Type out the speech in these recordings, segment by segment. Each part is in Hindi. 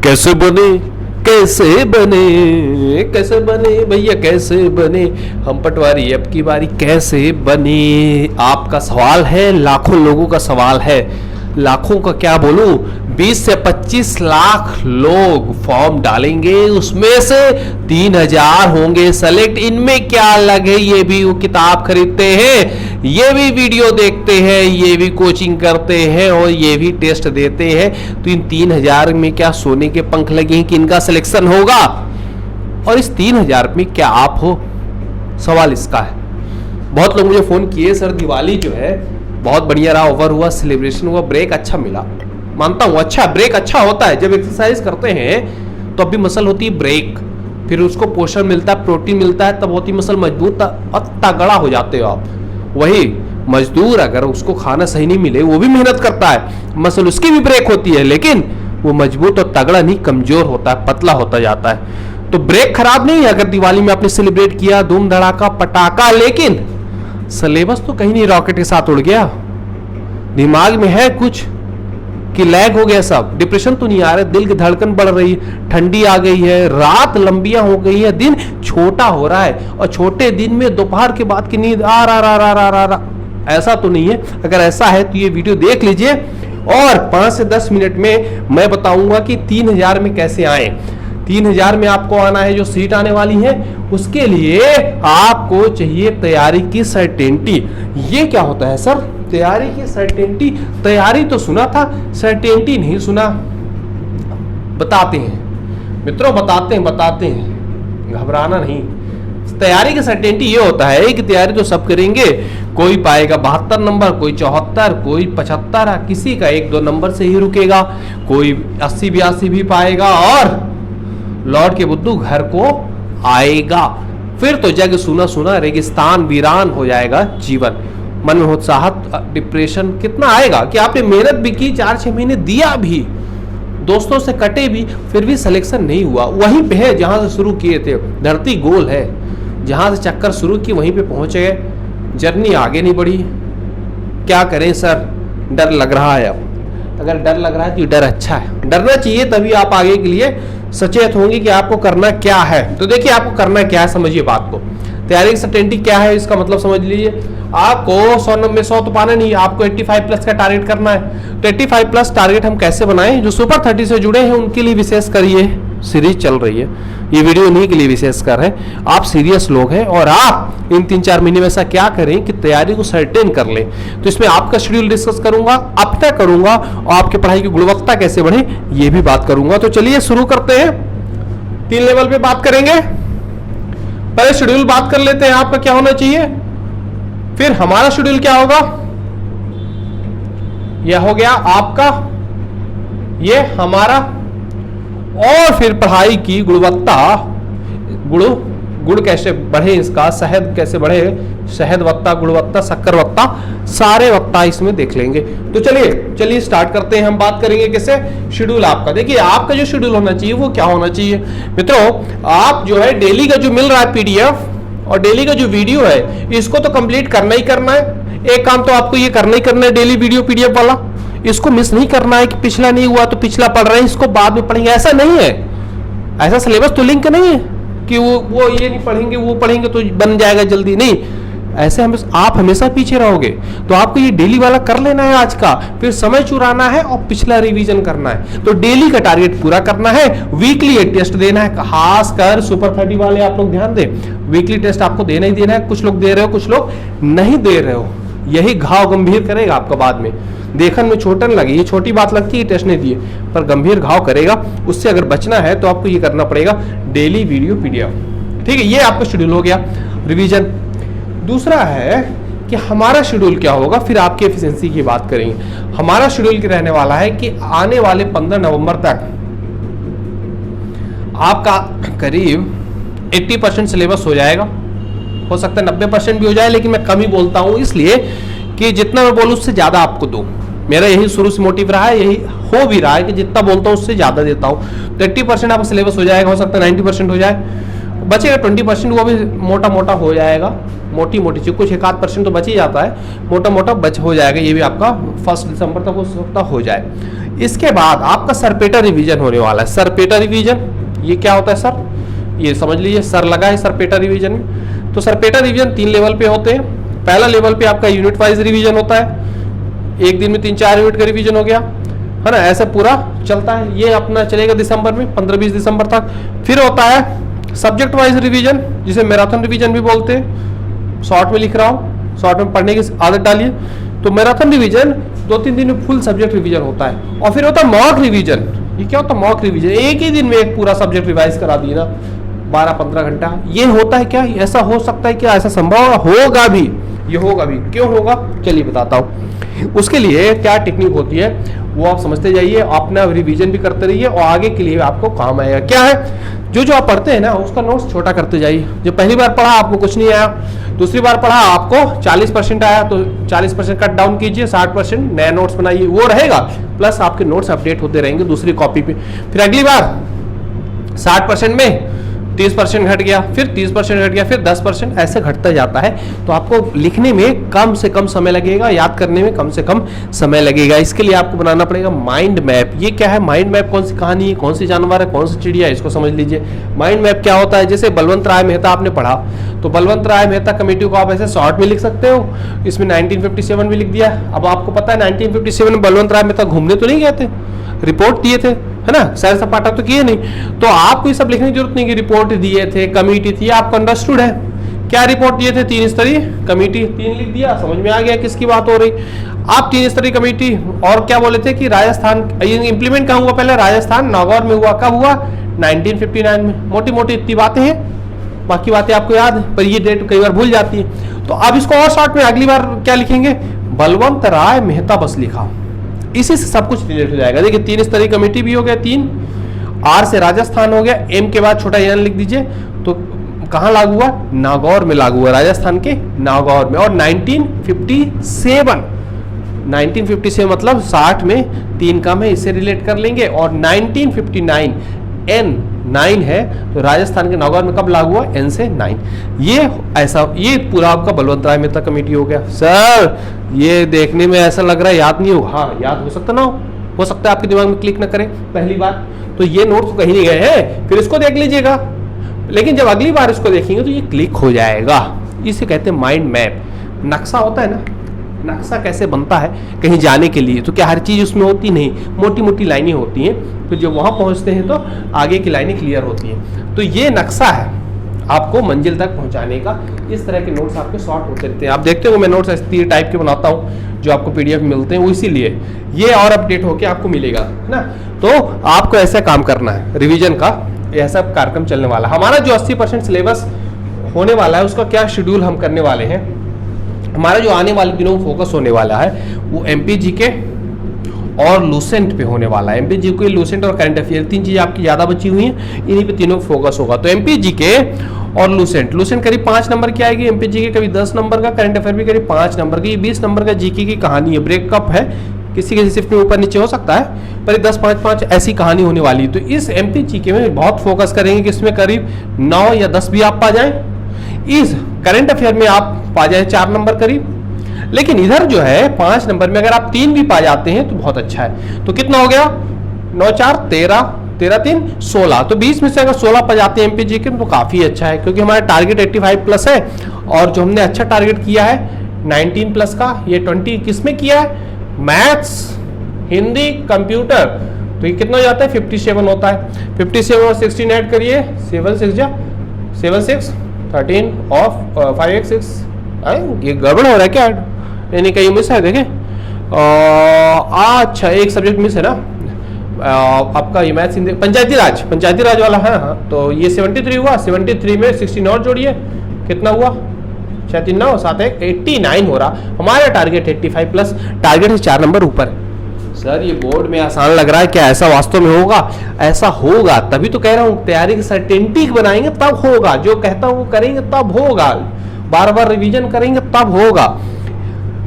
कैसे बने कैसे बने कैसे बने भैया कैसे बने। हम पटवारी अब की बारी कैसे बने। आपका सवाल है, लाखों लोगों का सवाल है। लाखों का क्या बोलूं, 20 से 25 लाख लोग फॉर्म डालेंगे, उसमें से 3000 होंगे सेलेक्ट। इनमें क्या अलग है, ये भी वो किताब खरीदते हैं, ये भी वीडियो देखते हैं, ये भी कोचिंग करते हैं और ये भी टेस्ट देते हैं। तो इन 3000 में क्या सोने के पंख लगे हैं कि इनका सिलेक्शन होगा? और इस 3000 में क्या आप हो? सवाल इसका है। बहुत लोग मुझे फोन किए, सर दिवाली जो है बहुत बढ़िया रहा, ओवर हुआ, सेलिब्रेशन हुआ, ब्रेक अच्छा मिला। मानता हूं अच्छा, ब्रेक अच्छा होता है। जब एक्सरसाइज करते हैं तो अभी मसल होती है ब्रेक, फिर उसको पोषण मिलता है, प्रोटीन मिलता है, तब होती मसल मजबूत और तगड़ा हो जाते हो आप। वही मजदूर अगर उसको खाना सही नहीं मिले, वो भी मेहनत करता है, मसल उसकी भी ब्रेक होती है, लेकिन वो मजबूत और तगड़ा नहीं, कमजोर होता है, पतला होता जाता है। तो ब्रेक खराब नहीं है अगर दिवाली में आपने सेलिब्रेट किया, धूम धड़ाका पटाखा, लेकिन सिलेबस तो कहीं नहीं रॉकेट के साथ उड़ गया। दिमाग में है कुछ कि लैग हो गया, सब डिप्रेशन तो नहीं आ रहा, दिल की धड़कन बढ़ रही है, ठंडी आ गई है, रात लंबियां हो गई है, दिन छोटा हो रहा है, और छोटे दिन में दोपहर के बाद की नींद आ रहा, ऐसा तो नहीं है। अगर ऐसा है तो ये वीडियो देख लीजिए और 5 से 10 मिनट में मैं बताऊंगा कि 3000 में कैसे आए। 3000 में आपको आना है, जो सीट आने वाली है उसके लिए आपको चाहिए तैयारी की सर्टेनिटी। ये क्या होता है सर, तैयारी की सर्टेनिटी? तैयारी तो सुना था, सर्टेनिटी नहीं सुना। बताते हैं मित्रों, बताते हैं, घबराना नहीं। तैयारी की सर्टेनिटी ये होता है कि तैयारी तो सब करेंगे, कोई पाएगा 72 नंबर, कोई 74, कोई 75, किसी का 1-2 नंबर से ही रुकेगा, कोई 80-82 भी पाएगा और लौट के बुद्धू घर को आएगा। फिर तो जग सुना सुना रेगिस्तान वीरान हो जाएगा जीवन। मन में उत्साहत, डिप्रेशन कितना आएगा कि आपने मेहनत भी की, 4-6 महीने दिया भी, दोस्तों से कटे भी, फिर भी सिलेक्शन नहीं हुआ। वहीं पे है जहां से शुरू किए थे, धरती गोल है, जहां से चक्कर शुरू की वहीं पे पहुंचे गए, जर्नी आगे नहीं बढ़ी। क्या करें सर, डर लग रहा है। अब अगर डर लग रहा है तो डर अच्छा है, डरना चाहिए, तभी आप आगे के लिए सचेत होंगे कि आपको करना क्या है। तो देखिए आपको करना क्या है, समझिए बात को। तैयारी की सर्टेनिटी क्या है, इसका मतलब समझ लीजिए। आपको 100 में 100 तो पाना नहीं, आपको 85 प्लस का टारगेट करना है। तो 85 प्लस टारगेट हम कैसे बनाएं? जो सुपर 30 से जुड़े हैं उनके लिए विशेष करिए, सीरीज चल रही है, ये वीडियो उन्हीं के लिए विशेष कर है। आप सीरियस लोग हैं और आप इन 3-4 महीने में ऐसा क्या करें कि तैयारी को सर्टेन कर लें। तो इसमें आपका शेड्यूल डिस्कस करूंगा, अपना करूंगा, और आपके पढ़ाई की गुणवत्ता कैसे बढ़े ये भी बात करूंगा। तो चलिए शुरू करते हैं। 3 लेवल पे बात करेंगे। पहले शेड्यूल बात कर लेते हैं, आपका क्या होना चाहिए, फिर हमारा शेड्यूल क्या होगा। यह हो गया आपका, ये हमारा, और फिर पढ़ाई की गुणवत्ता, गुण कैसे बढ़े, इसका शहद कैसे बढ़े, शहद वत्ता, गुणवत्ता, शक्कर वत्ता, सारे वत्ता इसमें देख लेंगे। तो चलिए स्टार्ट करते हैं। हम बात करेंगे कैसे, शेड्यूल आपका। देखिए आपका जो शेड्यूल होना चाहिए वो क्या होना चाहिए मित्रों, आप जो है डेली का जो मिल रहा है पीडीएफ और डेली का जो वीडियो है, इसको तो कंप्लीट करना ही करना है। एक काम तो आपको ये करना ही करना है, डेली वीडियो पीडीएफ वाला, इसको मिस नहीं करना है कि पिछला नहीं हुआ तो पिछला पढ़ रहे हैं, इसको बाद में पढ़ेंगे, ऐसा नहीं है। ऐसा सिलेबस तो लिंक नहीं है कि वो ये नहीं पढ़ेंगे, वो पढ़ेंगे तो बन जाएगा जल्दी, नहीं। ऐसे आप हमेशा पीछे रहोगे। तो आपको ये डेली वाला कर लेना है आज का, फिर समय चुराना है और पिछला रिवीजन करना है। तो डेली का टारगेट पूरा करना है, वीकली एक टेस्ट देना है, खासकर सुपर 30 वाले आप लोग ध्यान दें, वीकली टेस्ट आपको देना ही देना है। कुछ लोग दे रहे हो, कुछ लोग नहीं दे रहे हो, यही घाव गंभीर करेगा आपका बाद में। देखन में छोटन लगे, ये छोटी बात लगती है टेस्ट नहीं दिए, पर गंभीर घाव करेगा। उससे अगर बचना है तो आपको ये करना पड़ेगा, डेली वीडियो पीडीएफ। ठीक है, ये आपका शेड्यूल हो गया, रिवीजन। दूसरा है कि हमारा शेड्यूल क्या होगा, फिर आपकी एफिशिएंसी की बात करेंगे। हमारा शेड्यूल रहने वाला है कि आने वाले 15 नवंबर तक आपका करीब 80% सिलेबस हो जाएगा। हो सकता है 90% भी हो जाए, लेकिन मैं कम ही बोलता हूं, इसलिए कि जितना मैं बोलूं उससे ज्यादा आपको दूं। मेरा यही शुरू से मोटिव रहा है, यही हो भी रहा है कि जितना बोलता हूं उससे ज्यादा देता हूं। तो 80% आपका सिलेबस हो जाएगा, हो सकता है 90% हो जाए, बचेगा 20%, वो भी मोटा मोटा हो जाएगा, मोटी मोटी चीज, कुछ 1-8% तो बच ही जाता है, मोटा मोटा बच हो जाएगा। ये भी आपका 1 दिसंबर तक हो सकता हो जाए। इसके बाद आपका सरपेटा रिवीजन होने वाला है। सरपेटा रिवीजन ये क्या होता है सर, ये समझ लीजिए, सर लगा है सरपेटा रिवीजन में। तो सरपेटा रिवीजन 3 लेवल पे होते हैं। पहला लेवल पे आपका यूनिट वाइज रिवीजन होता है, एक दिन में 3-4 यूनिट का रिवीजन हो गया, है ना, ऐसे पूरा चलता है। ये अपना चलेगा दिसंबर में 15-20 दिसंबर तक। फिर होता है सब्जेक्ट वाइज रिवीजन, जिसे मैराथन रिवीजन भी बोलते हैं। शॉर्ट में लिख रहा हूँ, शॉर्ट में पढ़ने की आदत डालिए। तो मैराथन रिवीजन 2-3 दिन में फुल सब्जेक्ट रिवीजन होता है। और फिर होता है मॉक रिवीजन। ये क्या होता है मॉक रिवीजन, एक ही दिन में एक पूरा सब्जेक्ट रिवाइज करा दिए ना, 12-15 घंटा। ये होता है क्या, ऐसा हो सकता है क्या, ऐसा संभव होगा भी, ये होगा भी। क्यों होगा चलिए बताता हूँ। उसके लिए क्या टेक्निक होती है वो आप समझते जाइए, अपना रिवीजन भी करते रहिए और आगे के लिए आपको काम आएगा। क्या है, जो आप पढ़ते हैं ना उसका नोट्स छोटा करते जाइए। जो पहली बार पढ़ा आपको कुछ नहीं आया, दूसरी बार पढ़ा आपको 40% आया, तो 40% कट डाउन कीजिए, 60% नया नोट्स बनाइए, वो रहेगा। प्लस आपके नोट्स अपडेट होते रहेंगे दूसरी कॉपी पे। फिर अगली बार 60% में 30% घट गया, फिर 30% घट गया, फिर 10%, ऐसे घटता जाता है। तो आपको लिखने में कम से कम समय लगेगा, याद करने में कम से कम समय लगेगा। इसके लिए आपको बनाना पड़ेगा माइंड मैप। ये क्या है माइंड मैप, कौन सी कहानी है, कौन सी जानवर है, कौन सी चिड़िया है, इसको समझ लीजिए। माइंड मैप क्या होता है, जैसे बलवंत राय मेहता आपने पढ़ा, तो बलवंत राय मेहता कमेटी को आप ऐसे शॉर्ट में लिख सकते हो। इसमें 1957 भी लिख दिया। अब आपको पता है 1957 में बलवंत राय मेहता घूमने तो नहीं गए थे, रिपोर्ट दिए थे, है ना, सैर सपाटा तो किए नहीं। तो आपको ये सब लिखने की जरूरत नहीं कि रिपोर्ट दिए थे, कमेटी थी, आपको अंडरस्टूड है। क्या रिपोर्ट दिए थे, 3 स्तरीय कमेटी, 3 लिख दिया, समझ में आ गया किसकी बात हो रही। आप 3 स्तरीय कमेटी, और क्या बोले थे कि राजस्थान इंप्लीमेंट कहाँ हुआ, पहले राजस्थान नागौर में हुआ। कब हुआ, 1959 में। मोटी मोटी इतनी बातें हैं, बाकी बातें आपको याद है, पर ये डेट कई बार भूल जाती है। तो अब इसको और शॉर्ट में अगली बार क्या लिखेंगे, बलवंत राय मेहता बस लिखा, इसी से सब कुछ रिलेट हो जाएगा। देखिए 3 स्तरीय कमेटी भी हो गया, 3 आर से राजस्थान हो गया, एम के बाद छोटा एन लिख दीजिए। तो कहां लागू हुआ, नागौर में लागू हुआ, राजस्थान के नागौर में। और 1957 मतलब 60 में 3 कम है, इससे रिलेट कर लेंगे। और 1959 एन 9 है, तो राजस्थान के नागौर में कब लागू हुआ, एन से 9। ये ऐसा, ये पूरा आपका बलवंत राय मेहता कमेटी हो गया। सर ये देखने में ऐसा लग रहा है याद नहीं हो, हाँ याद हो सकता ना हो सकता है आपके दिमाग में क्लिक ना करे पहली बार, तो ये नोट्स कहीं नहीं गए हैं, फिर इसको देख लीजिएगा। लेकिन जब अगली बार इसको देखेंगे तो ये क्लिक हो जाएगा। इसे कहते हैं माइंड मैप। नक्शा होता है ना, नक्शा कैसे बनता है कहीं जाने के लिए, तो क्या हर चीज उसमें होती नहीं, मोटी मोटी लाइनें होती हैं, फिर जब वहां पहुंचते हैं तो आगे की लाइनें क्लियर होती हैं। तो ये नक्शा है आपको मंजिल तक पहुंचाने का। इस तरह के नोट्स आपके शॉर्ट होते रहते हैं। आप देखते हो मैं नोट्स इस टाइप के बनाता हूं जो आपको पीडीएफ मिलते हैं, वो इसीलिए ये और अपडेट होके आपको मिलेगा, है ना। तो आपको ऐसा काम करना है, रिवीजन का ऐसा कार्यक्रम चलने वाला। हमारा जो 80% सिलेबस होने वाला है उसका क्या शेड्यूल हम करने वाले हैं। हमारा जो आने वाले दिनों में फोकस होने वाला है वो एमपीजीके और लूसेंट पे होने वाला है। एमपीजीके, लूसेंट और करंट अफेयर, 3 चीजें आपकी ज्यादा बची हुई हैं, इन्हीं पे तीनों फोकस होगा। तो एमपीजीके और लूसेंट करीब 5 नंबर की आएगी, एमपीजीके करीब 10 नंबर का, करंट अफेयर भी करीब 5 नंबर की। 20 नंबर का जीके की कहानी है, ब्रेकअप है, किसी किसी शिफ्ट में ऊपर नीचे हो सकता है, पर 10-5-5 ऐसी कहानी होने वाली है। तो इस एमपीजीके में बहुत फोकस करेंगे कि इसमें करीब 9 या 10 भी आप पा जाएं। इस करंट अफेयर में आप पा जाए 4 नंबर करीब, लेकिन इधर जो है 5 नंबर में अगर आप 3 भी पा जाते हैं तो बहुत अच्छा है। तो कितना हो गया, 9-4 13, 13-3 16, तो 20 में से अगर 16 पा जाते हैं एमपीजीके तो काफी अच्छा है, क्योंकि हमारा टारगेट 85 प्लस है। और जो हमने अच्छा टारगेट किया है 19 प्लस का, ये 20 किस में किया है, मैथ्स, हिंदी, कंप्यूटर, तो ये कितना हो जाता है 57 होता है। 57 और 16 ऐड करिए, 7 6 13 और 5 1 6, ये गड़बड़ हो रहा है क्या, यानी कहीं मिस है, देखें अच्छा एक सब्जेक्ट मिस है ना आपका, ये मैथ्स, हिंदी, पंचायती राज वाला है। हाँ तो ये 73 हुआ, 73 में 16 और जोड़िए, कितना हुआ 9 7 1 89 हो रहा। हमारा टारगेट 85 प्लस, टारगेट है 4 नंबर ऊपर। सर ये बोर्ड में आसान लग रहा है, क्या ऐसा वास्तव में होगा, ऐसा होगा तभी तो कह रहा हूँ, तैयारी की सर्टेनिटी बनाएंगे तब होगा, जो कहता हूँ वो करेंगे तब होगा, बार बार रिवीजन करेंगे तब होगा।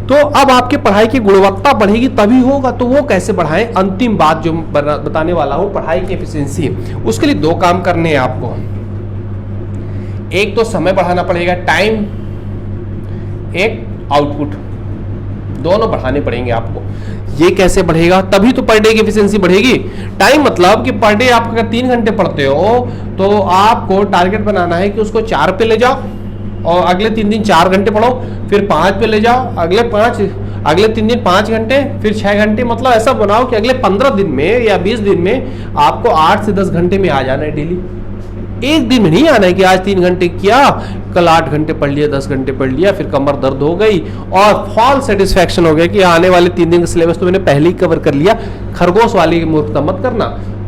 तो अब आपकी पढ़ाई की गुणवत्ता बढ़ेगी तभी होगा। तो वो कैसे बढ़ाएं, अंतिम बात जो बताने वाला हूं, पढ़ाई की एफिशिएंसी। उसके लिए 2 काम करने हैं आपको। एक तो समय बढ़ाना पड़ेगा, टाइम, एक आउटपुट। दोनों बढ़ाने पड़ेंगे आपको। ये कैसे बढ़ेगा? तभी तो पर डे की एफिशिएंसी बढ़ेगी। टाइम मतलब कि पर डे आप अगर 3 घंटे पढ़ते हो तो आपको टारगेट बनाना है कि उसको 4 पे ले जाओ और अगले 3 दिन 4 घंटे पढ़ो, फिर 5 पे ले जाओ, अगले 3 दिन 5 घंटे, फिर 6 घंटे। मतलब ऐसा बनाओ कि अगले 15 दिन में या 20 दिन में आपको 8 से 10 घंटे में आ जाना है डेली। एक दिन में नहीं आना है कि आज 3 घंटे किया, कल 8 घंटे पढ़ लिया, 10 घंटे पढ़ लिया, फिर कमर दर्द हो गई और फॉल्स सेटिस्फैक्शन हो गया कि आने वाले 3 दिन का सिलेबस तो मैंने पहले ही कवर कर लिया। खरगोश वाली मूर्खता मत करना,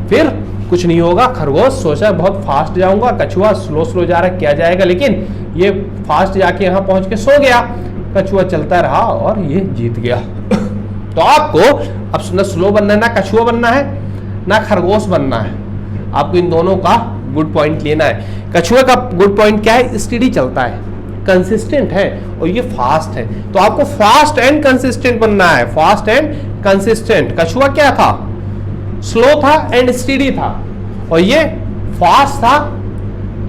फिर कुछ नहीं होगा। खरगोश सोचा बहुत फास्ट जाऊंगा, कछुआ स्लो जा रहा है, क्या जाएगा, लेकिन ये फास्ट जाके यहाँ पहुंच के सो गया, कछुआ चलता रहा और ये जीत गया। तो आपको अब ना स्लो बनना है, ना कछुआ बनना है, ना खरगोश बनना है। आपको इन दोनों का गुड पॉइंट लेना है। कछुए का गुड पॉइंट क्या है? स्टडी चलता है, कंसिस्टेंट है, और ये फास्ट है। तो आपको फास्ट एंड कंसिस्टेंट बनना है, फास्ट एंड कंसिस्टेंट। कछुआ क्या था? स्लो था एंड स्टडी था, और ये फास्ट था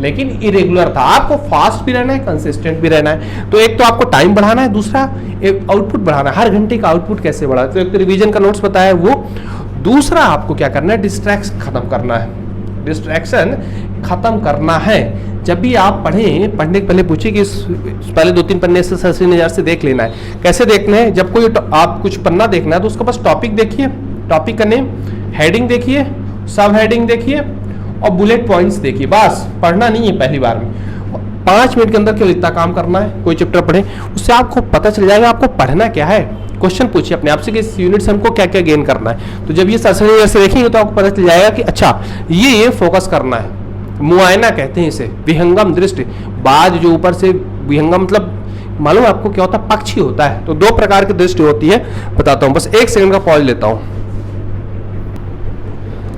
लेकिन इरेगुलर था। आपको फास्ट भी रहना है, कंसिस्टेंट भी रहना है। तो एक तो आपको टाइम बढ़ाना है, दूसरा आउटपुट बढ़ाना है। हर घंटे का आउटपुट कैसे बढ़ाना है? तो एक तो रिवीजन का नोट्स बताया वो, दूसरा आपको क्या करना है? डिस्ट्रैक्शन खत्म करना है। डिस्ट्रैक्शन खत्म करना है। जब भी आप पढ़ें, पढ़ने के पहले पूछिए कि पहले 2-3 पन्ने से सरसरी नजर से देख लेना है। कैसे देखना है? जब कोई आप कुछ पन्ना देखना है तो उसका बस टॉपिक देखिए, टॉपिक का नेम, हेडिंग देखिए, सब हेडिंग देखिए और बुलेट पॉइंट्स देखिए। बस पढ़ना नहीं है पहली बार में, 5 मिनट के अंदर केवल इतना काम करना है। कोई चैप्टर पढ़े, उससे आपको पता चल जाएगा आपको पढ़ना क्या है। क्वेश्चन पूछिए अपने आप से कि इस यूनिट से हमको क्या क्या गेन करना है। तो जब ये सरसरी नजर से देखेंगे तो आपको पता चल जाएगा कि अच्छा ये फोकस करना है। मुआयना कहते हैं इसे, विहंगम दृष्टि। बाज जो ऊपर से, विहंगम मतलब मालूम आपको क्या होता है? पक्षी होता है। तो 2 प्रकार की दृष्टि होती है, बताता हूं, बस 1 सेकंड का पॉज लेता हूं।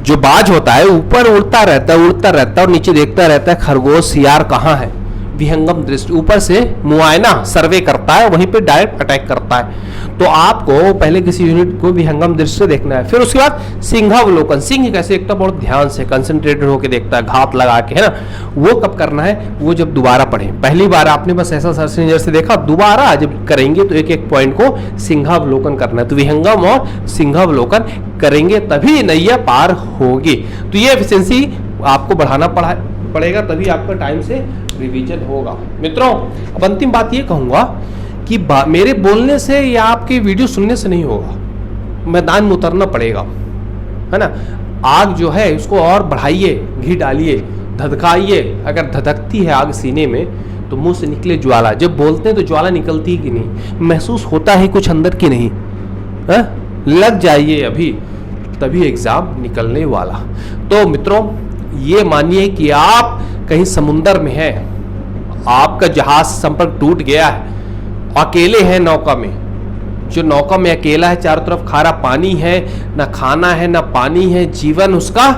जो बाज होता है ऊपर उड़ता रहता है और नीचे देखता रहता है खरगोश शियार कहाँ है। विहंगम दृष्टि, ऊपर से मुआयना, सर्वे करता है, वहीं पे डायरेक्ट अटैक करता है। तो आपको पहले किसी यूनिट को विहंगम दृष्टि से देखना है, फिर उसके बाद सिंहावलोकन। सिंह कैसे देखता है? बहुत ध्यान से, कंसंट्रेटेड होकर देखता है, घात लगा के, है ना। वो कब करना है? वो जब दोबारा पढ़े। पहली बार आपने बस ऐसा सरसरी नजर से देखा, दोबारा जब करेंगे तो एक एक पॉइंट को सिंहावलोकन करना है। तो विहंगम और सिंहावलोकन करेंगे तभी नैया पार होगी। तो ये एफिशिएंसी आपको बढ़ाना पड़ेगा, तभी आपका टाइम से रिवीजन होगा। मित्रों, अब अंतिम बात ये कहूंगा कि मेरे बोलने से या आपके वीडियो सुनने से नहीं होगा, मैदान में उतरना पड़ेगा, है ना। आग जो है उसको और बढ़ाइए, घी डालिए, धधकाइए। अगर धधकती है आग सीने में तो मुंह से निकले ज्वाला। जब बोलते हैं तो ज्वाला निकलती है कि नहीं, महसूस होता है कुछ अंदर की नहीं, है? लग जाइए अभी, तभी एग्जाम निकलने वाला। तो मित्रों, ये मानिए कि आप कहीं समुंदर में हैं, आपका जहाज संपर्क टूट गया है, अकेले हैं नौका में। जो नौका में अकेला है, चारों तरफ खारा पानी है, ना खाना है ना पानी है, जीवन उसका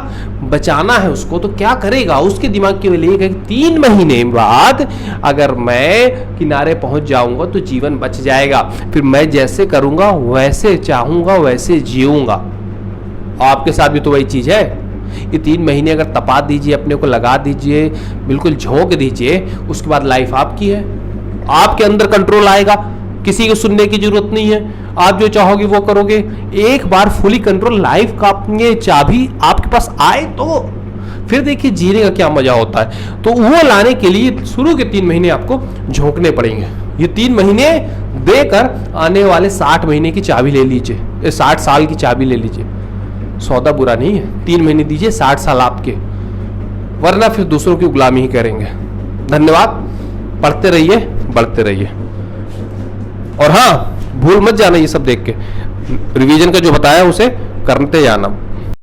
बचाना है उसको, तो क्या करेगा? उसके दिमाग के लिए 3 महीने बाद अगर मैं किनारे पहुंच जाऊंगा तो जीवन बच जाएगा, फिर मैं जैसे करूंगा वैसे चाहूंगा वैसे जीऊंगा। आपके साथ भी तो वही चीज है। ये 3 महीने अगर तपा दीजिए, अपने को लगा दीजिए, बिल्कुल झोंक दीजिए, उसके बाद लाइफ आपकी है। आपके अंदर कंट्रोल आएगा, किसी को सुनने की जरूरत नहीं है, आप जो चाहोगे वो करोगे। एक बार फुली कंट्रोल लाइफ का अपने चाबी आपके पास आए तो फिर देखिए जीने का क्या मजा होता है। तो वो लाने के लिए शुरू के 3 महीने आपको झोंकने पड़ेंगे। ये 3 महीने देकर आने वाले 60 महीने की चाबी ले लीजिए, 60 साल की चाबी ले लीजिए। सौदा बुरा नहीं है, 3 महीने दीजिए, 60 साल आपके, वरना फिर दूसरों की गुलामी ही करेंगे। धन्यवाद, पढ़ते रहिए, बढ़ते रहिए, और हाँ भूल मत जाना ये सब देख के, रिवीजन का जो बताया उसे करते जाना।